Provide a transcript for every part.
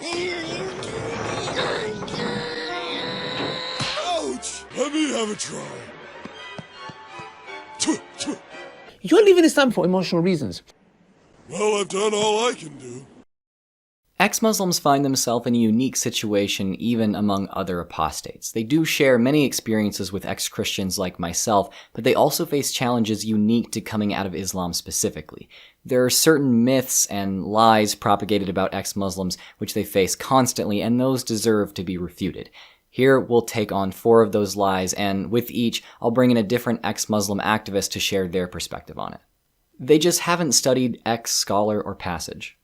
Ouch! Let me have a try. You're leaving Islam for emotional reasons. Well, I've done all I can do. Ex-Muslims find themselves in a unique situation even among other apostates. They do share many experiences with ex-Christians like myself, but they also face challenges unique to coming out of Islam specifically. There are certain myths and lies propagated about ex-Muslims which they face constantly, and those deserve to be refuted. Here, we'll take on 4 of those lies, and with each, I'll bring in a different ex-Muslim activist to share their perspective on it. They just haven't studied X, scholar, or passage.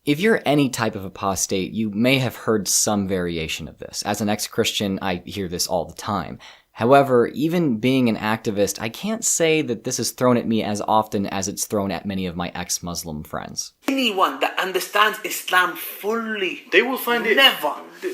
If you're any type of apostate, you may have heard some variation of this. As an ex-Christian, I hear this all the time. However, even being an activist, I can't say that this is thrown at me as often as it's thrown at many of my ex-Muslim friends. Anyone that understands Islam fully, they will find it.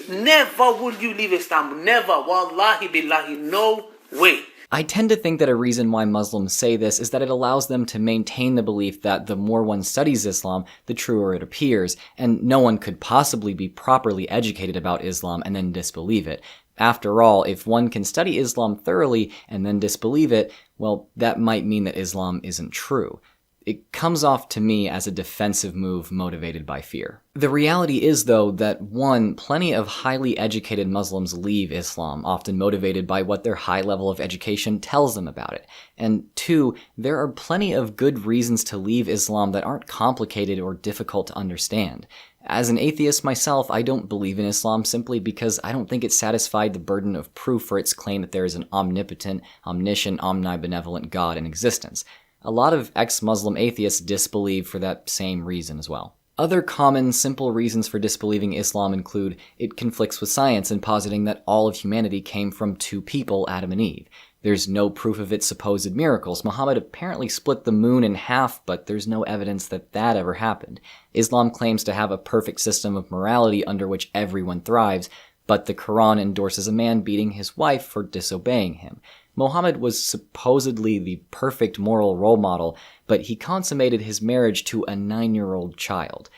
Never will you leave Islam. Never. Wallahi billahi. No way. I tend to think that a reason why Muslims say this is that it allows them to maintain the belief that the more one studies Islam, the truer it appears, and no one could possibly be properly educated about Islam and then disbelieve it. After all, if one can study Islam thoroughly and then disbelieve it, well, that might mean that Islam isn't true. It comes off to me as a defensive move motivated by fear. The reality is, though, that 1, plenty of highly educated Muslims leave Islam, often motivated by what their high level of education tells them about it. And 2, there are plenty of good reasons to leave Islam that aren't complicated or difficult to understand. As an atheist myself, I don't believe in Islam simply because I don't think it satisfied the burden of proof for its claim that there is an omnipotent, omniscient, omnibenevolent God in existence. A lot of ex-Muslim atheists disbelieve for that same reason as well. Other common, simple reasons for disbelieving Islam include it conflicts with science in positing that all of humanity came from 2 people, Adam and Eve. There's no proof of its supposed miracles. Muhammad apparently split the moon in half, but there's no evidence that that ever happened. Islam claims to have a perfect system of morality under which everyone thrives, but the Quran endorses a man beating his wife for disobeying him. Muhammad was supposedly the perfect moral role model, but he consummated his marriage to a 9-year-old child.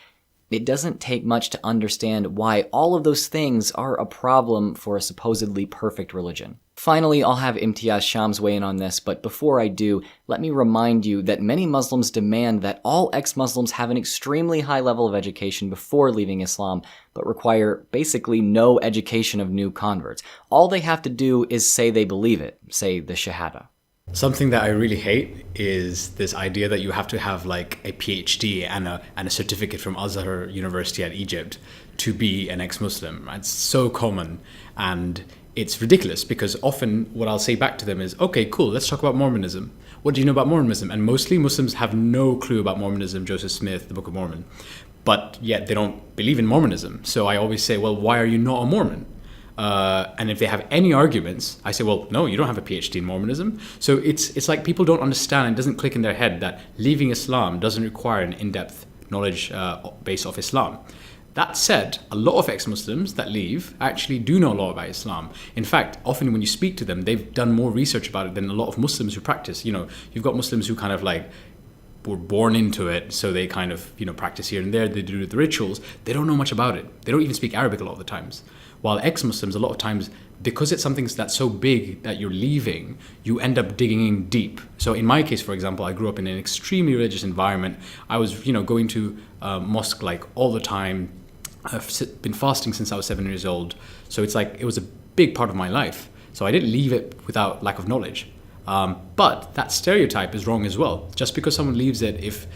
It doesn't take much to understand why all of those things are a problem for a supposedly perfect religion. Finally, I'll have Imtiaz Shams weigh in on this, but before I do, let me remind you that many Muslims demand that all ex-Muslims have an extremely high level of education before leaving Islam, but require basically no education of new converts. All they have to do is say they believe it, say the Shahada. Something that I really hate is this idea that you have to have like a PhD and a certificate from Azhar University at Egypt to be an ex-Muslim. It's so common, and it's ridiculous because often what I'll say back to them is, okay, cool, let's talk about Mormonism. What do you know about Mormonism? And mostly Muslims have no clue about Mormonism, Joseph Smith, the Book of Mormon, but yet they don't believe in Mormonism. So I always say, well, why are you not a Mormon? And if they have any arguments, I say, well, no, you don't have a PhD in Mormonism. So it's like people don't understand, it doesn't click in their head that leaving Islam doesn't require an in-depth knowledge base of Islam. That said, a lot of ex-Muslims that leave actually do know a lot about Islam. In fact, often when you speak to them, they've done more research about it than a lot of Muslims who practice. You know, you've got Muslims who kind of like were born into it, so they kind of, practice here and there, they do the rituals. They don't know much about it. They don't even speak Arabic a lot of the times. While ex-Muslims, a lot of times, because it's something that's so big that you're leaving, you end up digging in deep. So in my case, for example, I grew up in an extremely religious environment. I was, going to mosque like all the time. I've been fasting since I was 7 years old. So it's like, it was a big part of my life. So I didn't leave it without lack of knowledge. But that stereotype is wrong as well. Just because someone leaves it, if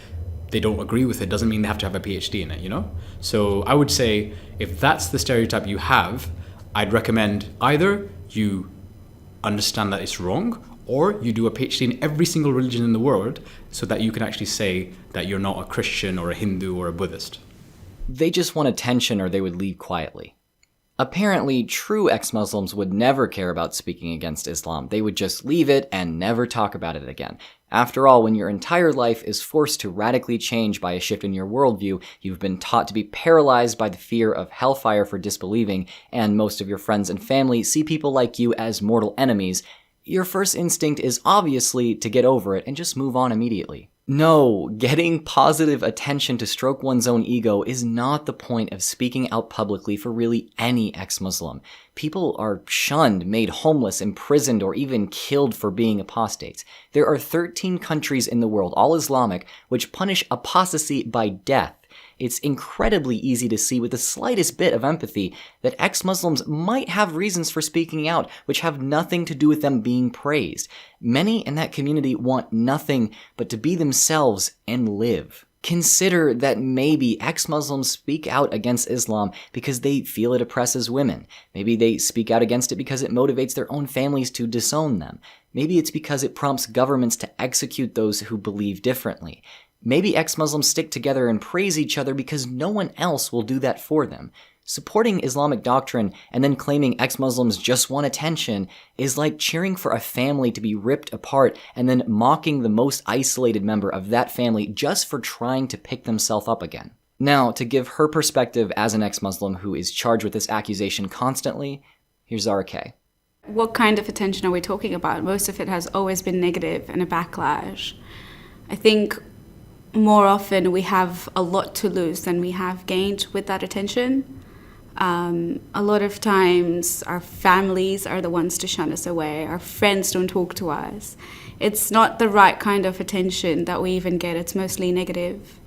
they don't agree with it, doesn't mean they have to have a PhD in it, So I would say, if that's the stereotype you have, I'd recommend either you understand that it's wrong, or you do a PhD in every single religion in the world so that you can actually say that you're not a Christian or a Hindu or a Buddhist. They just want attention or they would leave quietly. Apparently, true ex-Muslims would never care about speaking against Islam. They would just leave it and never talk about it again. After all, when your entire life is forced to radically change by a shift in your worldview, you've been taught to be paralyzed by the fear of hellfire for disbelieving, and most of your friends and family see people like you as mortal enemies, your first instinct is obviously to get over it and just move on immediately. No, getting positive attention to stroke one's own ego is not the point of speaking out publicly for really any ex-Muslim. People are shunned, made homeless, imprisoned, or even killed for being apostates. There are 13 countries in the world, all Islamic, which punish apostasy by death. It's incredibly easy to see with the slightest bit of empathy that ex-Muslims might have reasons for speaking out which have nothing to do with them being praised. Many in that community want nothing but to be themselves and live. Consider that maybe ex-Muslims speak out against Islam because they feel it oppresses women. Maybe they speak out against it because it motivates their own families to disown them. Maybe it's because it prompts governments to execute those who believe differently. Maybe ex-Muslims stick together and praise each other because no one else will do that for them. Supporting Islamic doctrine and then claiming ex-Muslims just want attention is like cheering for a family to be ripped apart and then mocking the most isolated member of that family just for trying to pick themselves up again. Now, to give her perspective as an ex-Muslim who is charged with this accusation constantly, here's Zara K. What kind of attention are we talking about? Most of it has always been negative and a backlash. I think more often we have a lot to lose than we have gained with that attention. A lot of times our families are the ones to shun us away. Our friends don't talk to us. It's not the right kind of attention that we even get. It's mostly negative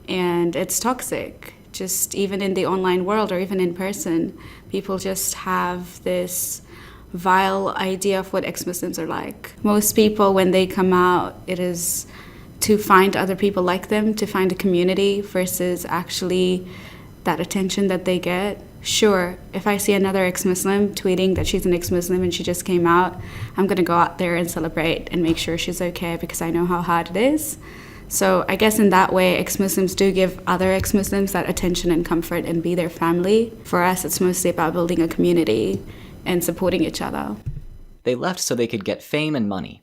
and it's toxic. Just even in the online world or even in person, people just have this vile idea of what ex-Muslims are like. Most people, when they come out, it is to find other people like them, to find a community versus actually that attention that they get. Sure, if I see another ex-Muslim tweeting that she's an ex-Muslim and she just came out, I'm going to go out there and celebrate and make sure she's okay because I know how hard it is. So I guess in that way, ex-Muslims do give other ex-Muslims that attention and comfort and be their family. For us, it's mostly about building a community and supporting each other. They left so they could get fame and money.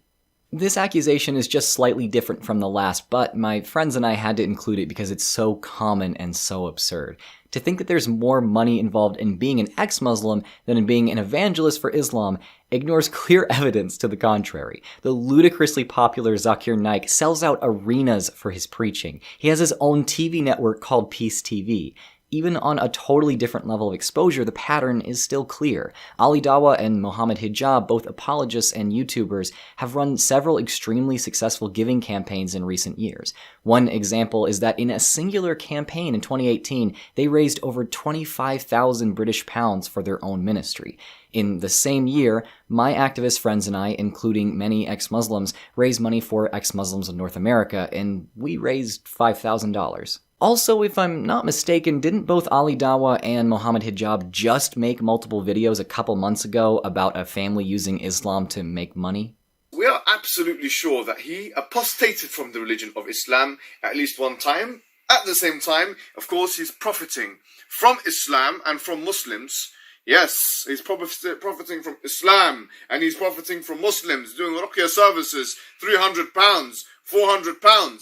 This accusation is just slightly different from the last, but my friends and I had to include it because it's so common and so absurd. To think that there's more money involved in being an ex-Muslim than in being an evangelist for Islam ignores clear evidence to the contrary. The ludicrously popular Zakir Naik sells out arenas for his preaching. He has his own TV network called Peace TV. Even on a totally different level of exposure, the pattern is still clear. Ali Dawah and Mohammed Hijab, both apologists and YouTubers, have run several extremely successful giving campaigns in recent years. One example is that in a singular campaign in 2018, they raised over 25,000 British pounds for their own ministry. In the same year, my activist friends and I, including many ex-Muslims, raised money for ex-Muslims in North America, and we raised $5,000. Also, if I'm not mistaken, didn't both Ali Dawah and Mohammed Hijab just make multiple videos a couple months ago about a family using Islam to make money? We are absolutely sure that he apostated from the religion of Islam at least one time. At the same time, of course, he's profiting from Islam and from Muslims. Yes, he's profiting from Islam and he's profiting from Muslims doing ruqya services, £300, £400.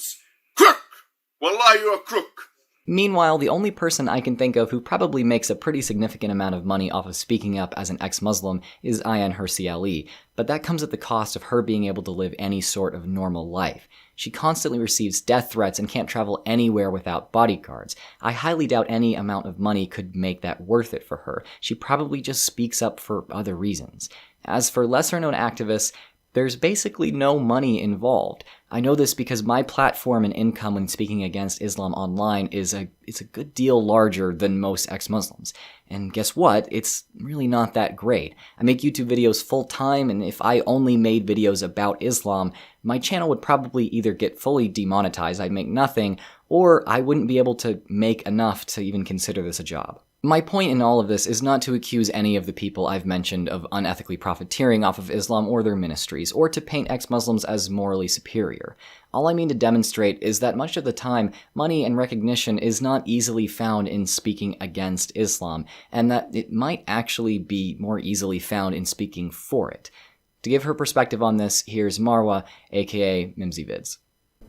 Crook! Wallah, you're a crook. Meanwhile, the only person I can think of who probably makes a pretty significant amount of money off of speaking up as an ex-Muslim is Ayaan Hirsi Ali, but that comes at the cost of her being able to live any sort of normal life. She constantly receives death threats and can't travel anywhere without bodyguards. I highly doubt any amount of money could make that worth it for her. She probably just speaks up for other reasons. As for lesser-known activists, there's basically no money involved. I know this because my platform and income when speaking against Islam online is a good deal larger than most ex-Muslims. And guess what? It's really not that great. I make YouTube videos full-time, and if I only made videos about Islam, my channel would probably either get fully demonetized, I'd make nothing, or I wouldn't be able to make enough to even consider this a job. My point in all of this is not to accuse any of the people I've mentioned of unethically profiteering off of Islam or their ministries, or to paint ex-Muslims as morally superior. All I mean to demonstrate is that much of the time, money and recognition is not easily found in speaking against Islam, and that it might actually be more easily found in speaking for it. To give her perspective on this, here's Marwa, aka Mimsy Vids.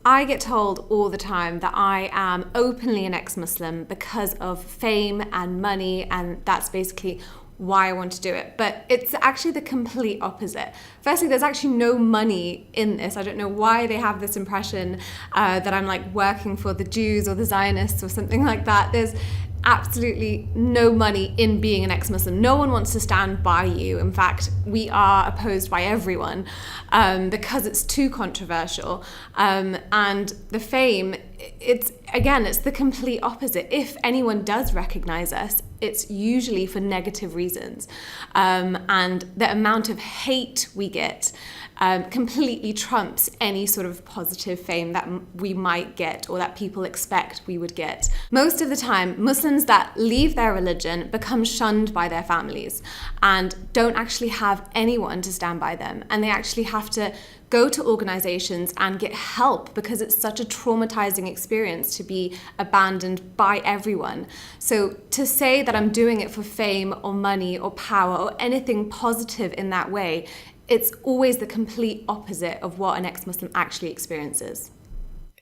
I get told all the time that I am openly an ex-Muslim because of fame and money, and that's basically why I want to do it. But it's actually the complete opposite. Firstly, there's actually no money in this. I don't know why they have this impression that I'm like working for the Jews or the Zionists or something like that. There's absolutely no money in being an ex-Muslim. No one wants to stand by you. In fact, we are opposed by everyone because it's too controversial. And the fame, it's the complete opposite. If anyone does recognize us, it's usually for negative reasons. And the amount of hate we get completely trumps any sort of positive fame that we might get or that people expect we would get. Most of the time, Muslims that leave their religion become shunned by their families and don't actually have anyone to stand by them. And they actually have to go to organizations and get help because it's such a traumatizing experience to be abandoned by everyone. So to say that I'm doing it for fame or money or power or anything positive in that way, it's always the complete opposite of what an ex-Muslim actually experiences.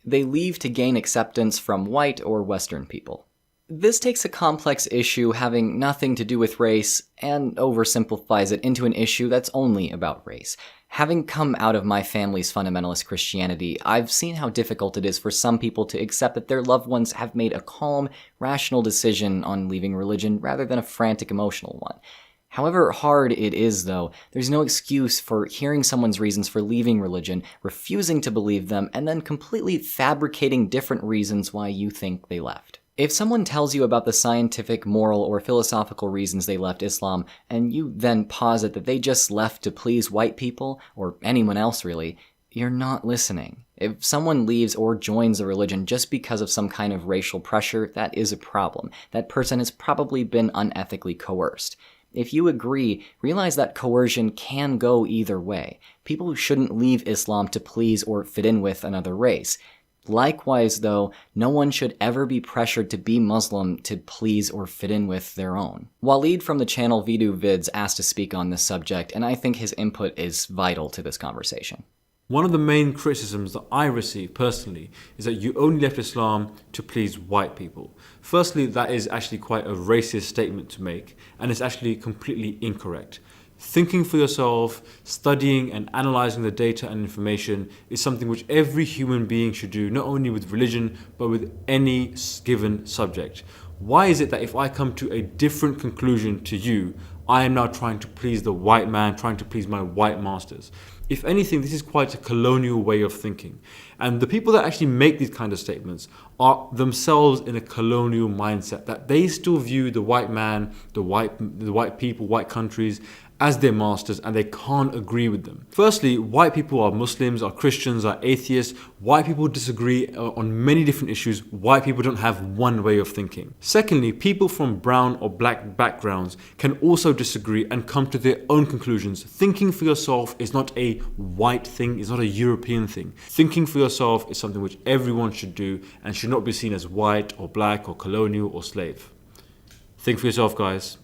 They leave to gain acceptance from white or Western people. This takes a complex issue having nothing to do with race and oversimplifies it into an issue that's only about race. Having come out of my family's fundamentalist Christianity, I've seen how difficult it is for some people to accept that their loved ones have made a calm, rational decision on leaving religion rather than a frantic, emotional one. However hard it is, though, there's no excuse for hearing someone's reasons for leaving religion, refusing to believe them, and then completely fabricating different reasons why you think they left. If someone tells you about the scientific, moral, or philosophical reasons they left Islam, and you then posit that they just left to please white people, or anyone else really, you're not listening. If someone leaves or joins a religion just because of some kind of racial pressure, that is a problem. That person has probably been unethically coerced. If you agree, realize that coercion can go either way. People shouldn't leave Islam to please or fit in with another race. Likewise, though, no one should ever be pressured to be Muslim to please or fit in with their own. Waleed from the channel Vidu Vids asked to speak on this subject, and I think his input is vital to this conversation. One of the main criticisms that I receive personally is that you only left Islam to please white people. Firstly, that is actually quite a racist statement to make, and it's actually completely incorrect. Thinking for yourself, studying and analyzing the data and information is something which every human being should do, not only with religion, but with any given subject. Why is it that if I come to a different conclusion to you, I am now trying to please the white man, trying to please my white masters? If anything, this is quite a colonial way of thinking. And the people that actually make these kind of statements are themselves in a colonial mindset, that they still view the white man, the white people, white countries as their masters, and they can't agree with them. Firstly, white people are Muslims, are Christians, are atheists. White people disagree on many different issues. White people don't have one way of thinking. Secondly, people from brown or black backgrounds can also disagree and come to their own conclusions. Thinking for yourself is not a white thing, it's not a European thing. Thinking for yourself is something which everyone should do and should not be seen as white or black or colonial or slave. Think for yourself, guys.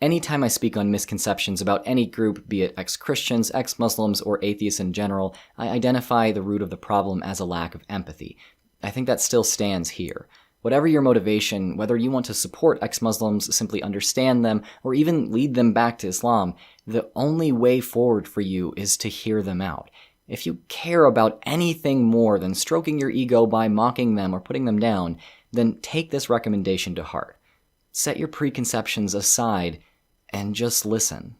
Anytime I speak on misconceptions about any group, be it ex-Christians, ex-Muslims, or atheists in general, I identify the root of the problem as a lack of empathy. I think that still stands here. Whatever your motivation, whether you want to support ex-Muslims, simply understand them, or even lead them back to Islam, the only way forward for you is to hear them out. If you care about anything more than stroking your ego by mocking them or putting them down, then take this recommendation to heart. Set your preconceptions aside and just listen.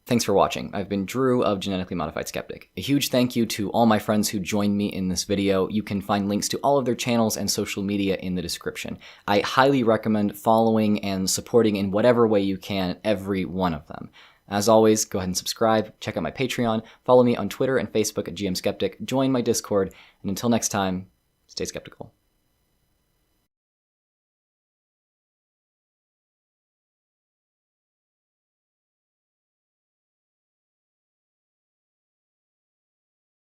Thanks for watching. I've been Drew of Genetically Modified Skeptic. A huge thank you to all my friends who joined me in this video. You can find links to all of their channels and social media in the description. I highly recommend following and supporting in whatever way you can every one of them. As always, go ahead and subscribe, check out my Patreon, follow me on Twitter and Facebook at GMSkeptic, join my Discord, and until next time, stay skeptical.